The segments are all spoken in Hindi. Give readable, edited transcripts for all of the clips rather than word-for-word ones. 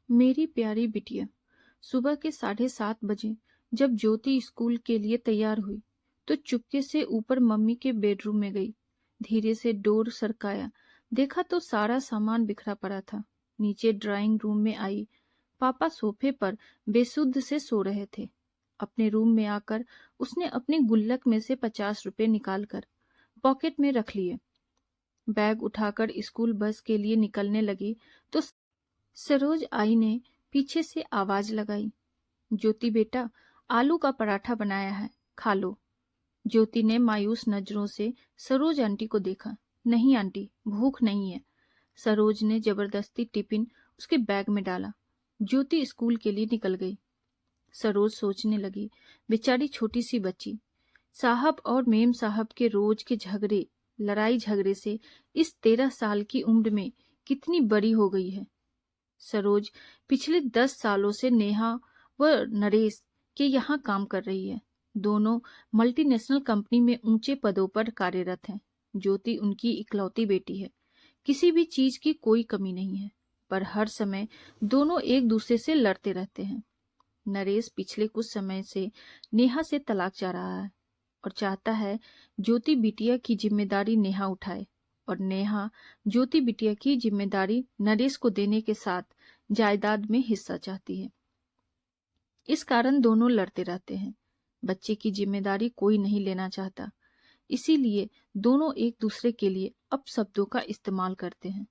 मेरी प्यारी बिटिया, सुबह के 7:30 बजे जब ज्योति स्कूल के लिए तैयार हुई तो चुपके से ऊपर मम्मी के बेडरूम में गई। धीरे से डोर सरकाया, देखा तो सारा सामान बिखरा पड़ा था। नीचे ड्राइंग रूम में आई, पापा सोफे पर बेसुध से सो रहे थे। अपने रूम में आकर उसने अपने गुल्लक में से 50 रुपए निकालकर पॉकेट में रख लिए। बैग उठाकर स्कूल बस के लिए निकलने लगी तो सरोज आई ने पीछे से आवाज लगाई, ज्योति बेटा, आलू का पराठा बनाया है, खा लो। ज्योति ने मायूस नजरों से सरोज आंटी को देखा। नहीं आंटी, भूख नहीं है। सरोज ने जबरदस्ती टिफिन उसके बैग में डाला। ज्योति स्कूल के लिए निकल गई। सरोज सोचने लगी, बेचारी छोटी सी बच्ची, साहब और मेम साहब के रोज के झगड़े लड़ाई झगड़े से इस 13 साल की उम्र में कितनी बड़ी हो गई है। सरोज पिछले 10 सालों से नेहा व नरेश के यहाँ काम कर रही है। दोनों मल्टीनेशनल कंपनी में ऊंचे पदों पर कार्यरत हैं। ज्योति उनकी इकलौती बेटी है। किसी भी चीज की कोई कमी नहीं है, पर हर समय दोनों एक दूसरे से लड़ते रहते हैं। नरेश पिछले कुछ समय से नेहा से तलाक चाह रहा है और चाहता है ज्योति बिटिया की जिम्मेदारी नेहा उठाए, और नेहा ज्योति बिटिया की जिम्मेदारी नरेश को देने के साथ जायदाद में हिस्सा चाहती है। इस कारण दोनों लड़ते रहते हैं। बच्चे की जिम्मेदारी कोई नहीं लेना चाहता, इसीलिए दोनों एक दूसरे के लिए अपशब्दों का इस्तेमाल करते हैं।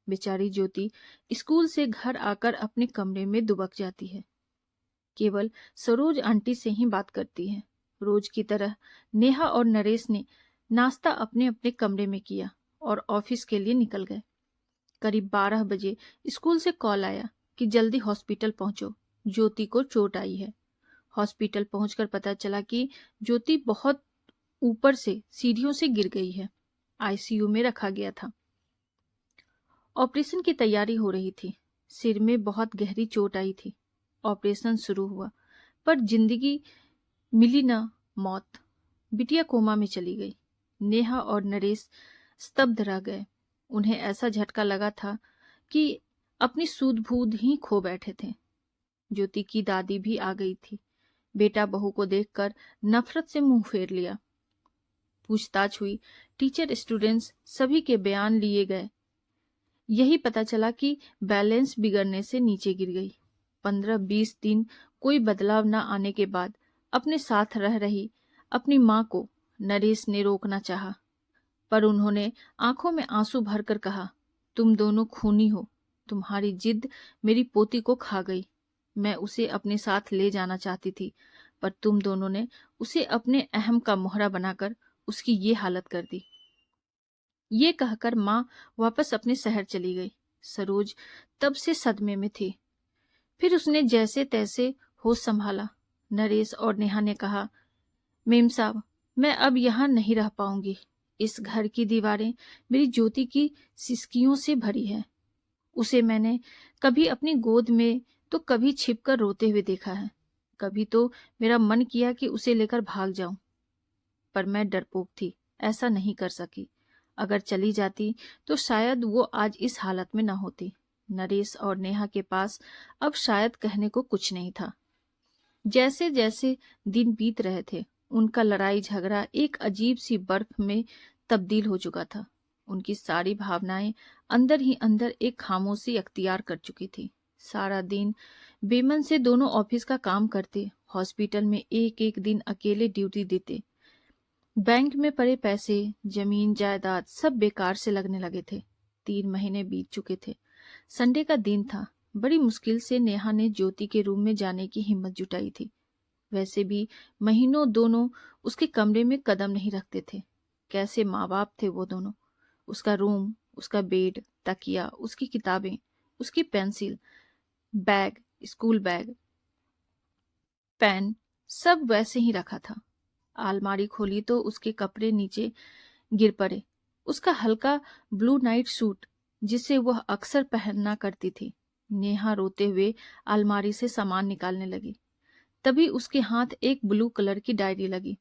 बेचारी ज्योति स्कूल से घर आकर अपने कमरे में दुबक जाती है। केवल सरोज आंटी से ही बात करती है। रोज की तरह नेहा और नरेश ने नाश्ता अपने अपने कमरे में किया और ऑफिस के लिए निकल गए। करीब 12 बजे स्कूल से कॉल आया कि जल्दी हॉस्पिटल पहुंचो, ज्योति को चोट आई है। हॉस्पिटल पहुंचकर पता चला कि ज्योति बहुत ऊपर से सीढ़ियों से गिर गई है। आईसीयू में रखा गया था। ऑपरेशन की तैयारी हो रही थी। सिर में बहुत गहरी चोट आई थी। ऑपरेशन शुरू हुआ, पर जिंदगी मिली न मौत। बिटिया कोमा में चली गई। नेहा और नरेश स्तब्ध रह गए। उन्हें ऐसा झटका लगा था कि अपनी सूझबूझ ही खो बैठे थे। ज्योति की दादी भी आ गई थी। बेटा बहू को देखकर नफरत से मुंह फेर लिया। पूछताछ हुई, टीचर स्टूडेंट्स सभी के बयान लिए गए। यही पता चला कि बैलेंस बिगड़ने से नीचे गिर गई। 15-20 दिन कोई बदलाव न आने के बाद अपने साथ रह रही अपनी मां को नरेश ने रोकना चाहा, पर उन्होंने आंखों में आंसू भरकर कहा, तुम दोनों खूनी हो। तुम्हारी जिद मेरी पोती को खा गई। मैं उसे अपने साथ ले जाना चाहती थी, पर तुम दोनों ने उसे अपने अहम का मोहरा बनाकर उसकी ये हालत कर दी। ये कहकर मां वापस अपने शहर चली गई। सरोज तब से सदमे में थी। फिर उसने जैसे तैसे होश संभाला। नरेश और नेहा ने कहा, मेम साहब, मैं अब यहाँ नहीं रह पाऊंगी। इस घर की दीवारें मेरी ज्योति की सिसकियों से भरी है। उसे मैंने कभी अपनी गोद में तो कभी छिपकर रोते हुए देखा है। कभी तो मेरा मन किया कि उसे लेकर भाग जाऊं, पर मैं डरपोक थी, ऐसा नहीं कर सकी। अगर चली जाती तो शायद वो आज इस हालत में न होती। नरेश और नेहा के पास अब शायद कहने को कुछ नहीं था। जैसे जैसे दिन बीत रहे थे, उनका लड़ाई झगड़ा एक अजीब सी बर्फ में तब्दील हो चुका था। उनकी सारी भावनाएं अंदर ही अंदर एक खामोशी अख्तियार कर चुकी थी। सारा दिन बेमन से दोनों ऑफिस का काम करते, हॉस्पिटल में एक एक दिन अकेले ड्यूटी देते। बैंक में पड़े पैसे, जमीन जायदाद सब बेकार से लगने लगे थे। 3 महीने बीत चुके थे। संडे का दिन था। बड़ी मुश्किल से नेहा ने ज्योति के रूम में जाने की हिम्मत जुटाई थी। वैसे भी महीनों दोनों उसके कमरे में कदम नहीं रखते थे। कैसे माँ बाप थे वो दोनों। उसका रूम, उसका बेड, तकिया, उसकी किताबें, उसकी pencil, bag, school bag, pen, सब वैसे ही रखा था। अलमारी खोली तो उसके कपड़े नीचे गिर पड़े। उसका हल्का ब्लू नाइट सूट जिसे वह अक्सर पहनना करती थी। नेहा रोते हुए अलमारी से सामान निकालने लगी। तभी उसके हाथ एक ब्लू कलर की डायरी लगी।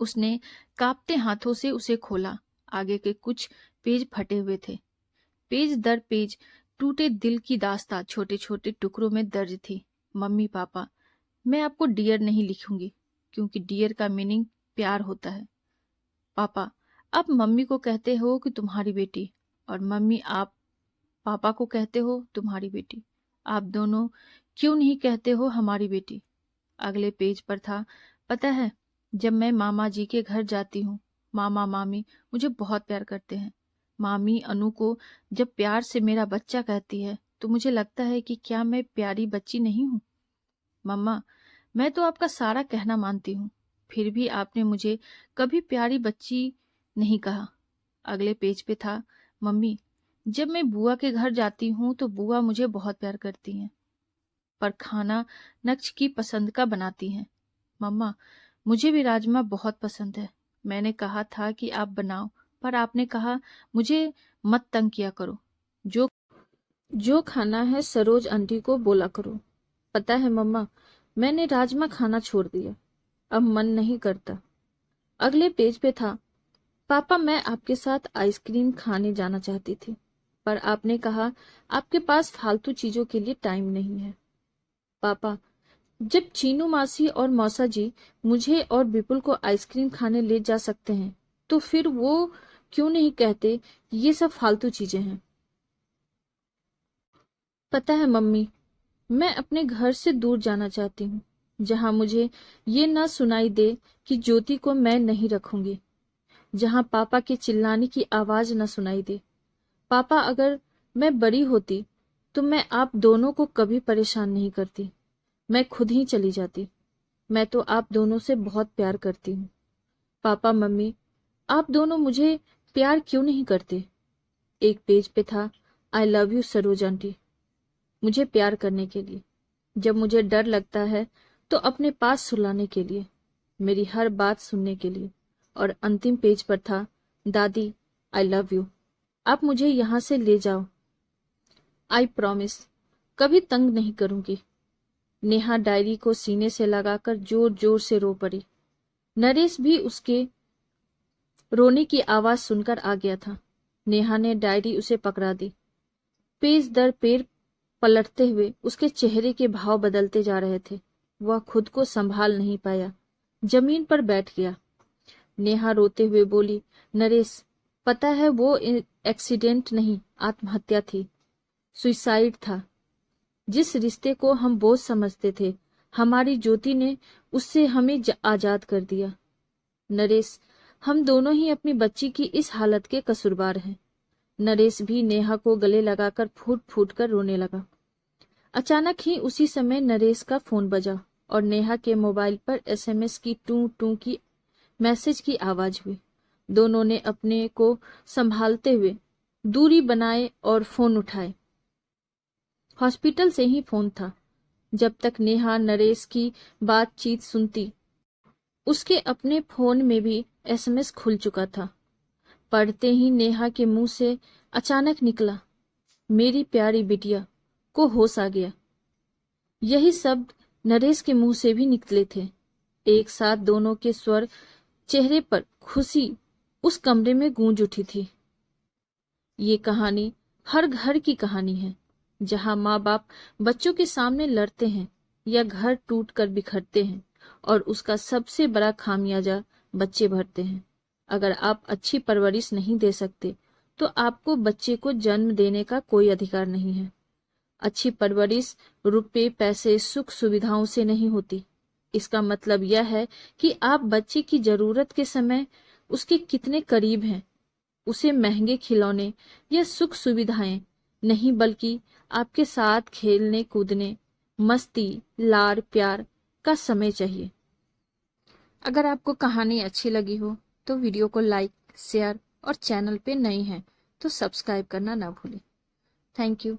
उसने कांपते हाथों से उसे खोला। आगे के कुछ पेज फटे हुए थे। पेज दर पेज टूटे दिल की दास्तां छोटे छोटे टुकड़ों में दर्ज थी। मम्मी पापा, मैं आपको डियर नहीं लिखूंगी क्योंकि डियर का मीनिंग प्यार होता है। पापा, आप मम्मी को कहते हो कि तुम्हारी बेटी, और मम्मी आप पापा को कहते हो तुम्हारी बेटी। आप दोनों क्यों नहीं कहते हो हमारी बेटी? अगले पेज पर था, पता है, जब मैं मामा जी के घर जाती हूँ, मामा मामी मुझे बहुत प्यार करते हैं। मामी अनु को जब प्यार से मेरा बच्चा कहती है तो मुझे लगता है कि क्या मैं प्यारी बच्ची नहीं हूँ? मम्मा, मैं तो आपका सारा कहना मानती हूँ, फिर भी आपने मुझे कभी प्यारी बच्ची नहीं कहा। अगले पेज पे था, मम्मी, जब मैं बुआ के घर जाती हूँ तो बुआ मुझे बहुत प्यार करती हैं, पर खाना नक्श की पसंद का बनाती हैं। मम्मा, मुझे भी राजमा बहुत पसंद है। मैंने कहा था कि आप बनाओ, पर आपने कहा मुझे मत तंग किया करो, जो जो खाना है सरोज आंटी को बोला करो। पता है मम्मा, मैंने राजमा खाना छोड़ दिया, अब मन नहीं करता। अगले पेज पे था, पापा, मैं आपके साथ आइसक्रीम खाने जाना चाहती थी, पर आपने कहा आपके पास फालतू चीजों के लिए टाइम नहीं है। पापा, जब चीनू मासी और मौसा जी मुझे और विपुल को आइसक्रीम खाने ले जा सकते हैं तो फिर वो क्यों नहीं कहते कि ये सब फालतू चीजें हैं? पता है मम्मी, मैं अपने घर से दूर जाना चाहती हूँ, जहाँ मुझे ये ना सुनाई दे कि ज्योति को मैं नहीं रखूंगी, जहाँ पापा के चिल्लाने की आवाज न सुनाई दे। पापा, अगर मैं बड़ी होती तो मैं आप दोनों को कभी परेशान नहीं करती, मैं खुद ही चली जाती। मैं तो आप दोनों से बहुत प्यार करती हूँ। पापा मम्मी, आप दोनों मुझे प्यार क्यों नहीं करते? एक पेज पे था, I love you Saroj aunty, मुझे प्यार करने के लिए, जब मुझे डर लगता है तो अपने पास सुलाने के लिए, मेरी हर बात सुनने के लिए। और अंतिम पेज पर था, दादी आई लव यू, आप मुझे यहाँ से ले जाओ, आई प्रॉमिस कभी तंग नहीं करूंगी। नेहा डायरी को सीने से लगाकर जोर जोर से रो पड़ी। नरेश भी उसके रोने की आवाज सुनकर आ गया था। नेहा ने डायरी उसे पकड़ा दी। पेज दर पेज पलटते हुए उसके चेहरे के भाव बदलते जा रहे थे। वह खुद को संभाल नहीं पाया, जमीन पर बैठ गया। नेहा रोते हुए बोली, नरेश, पता है वो एक्सीडेंट नहीं, आत्महत्या थी, सुसाइड था। जिस रिश्ते को हम बोझ समझते थे, हमारी ज्योति ने उससे हमें आजाद कर दिया। नरेश, हम दोनों ही अपनी बच्ची की इस हालत के कसूरवार हैं। नरेश भी नेहा को गले लगाकर फूट फूट कर रोने लगा। अचानक ही उसी समय नरेश का फोन बजा और नेहा के मोबाइल पर एसएमएस की टू टू की मैसेज की आवाज हुई। दोनों ने अपने को संभालते हुए दूरी बनाए और फोन उठाए। हॉस्पिटल से ही फोन था। जब तक नेहा नरेश की बातचीत सुनती, उसके अपने फोन में भी एसएमएस खुल चुका था। पढ़ते ही नेहा के मुंह से अचानक निकला, मेरी प्यारी बिटिया, को होश आ गया। यही शब्द नरेश के मुंह से भी निकले थे। एक साथ दोनों के स्वर, चेहरे पर खुशी उस कमरे में गूंज उठी थी। ये कहानी हर घर की कहानी है, जहां माँ बाप बच्चों के सामने लड़ते हैं या घर टूट कर बिखरते हैं और उसका सबसे बड़ा खामियाजा बच्चे भरते हैं। अगर आप अच्छी परवरिश नहीं दे सकते तो आपको बच्चे को जन्म देने का कोई अधिकार नहीं है। अच्छी परवरिश रुपए, पैसे, सुख सुविधाओं से नहीं होती। इसका मतलब यह है कि आप बच्चे की जरूरत के समय उसके कितने करीब हैं। उसे महंगे खिलौने या सुख सुविधाएं नहीं, बल्कि आपके साथ खेलने कूदने, मस्ती, लाड़ प्यार का समय चाहिए। अगर आपको कहानी अच्छी लगी हो तो वीडियो को लाइक, शेयर और चैनल पे नए हैं तो सब्सक्राइब करना ना भूलें। Thank you.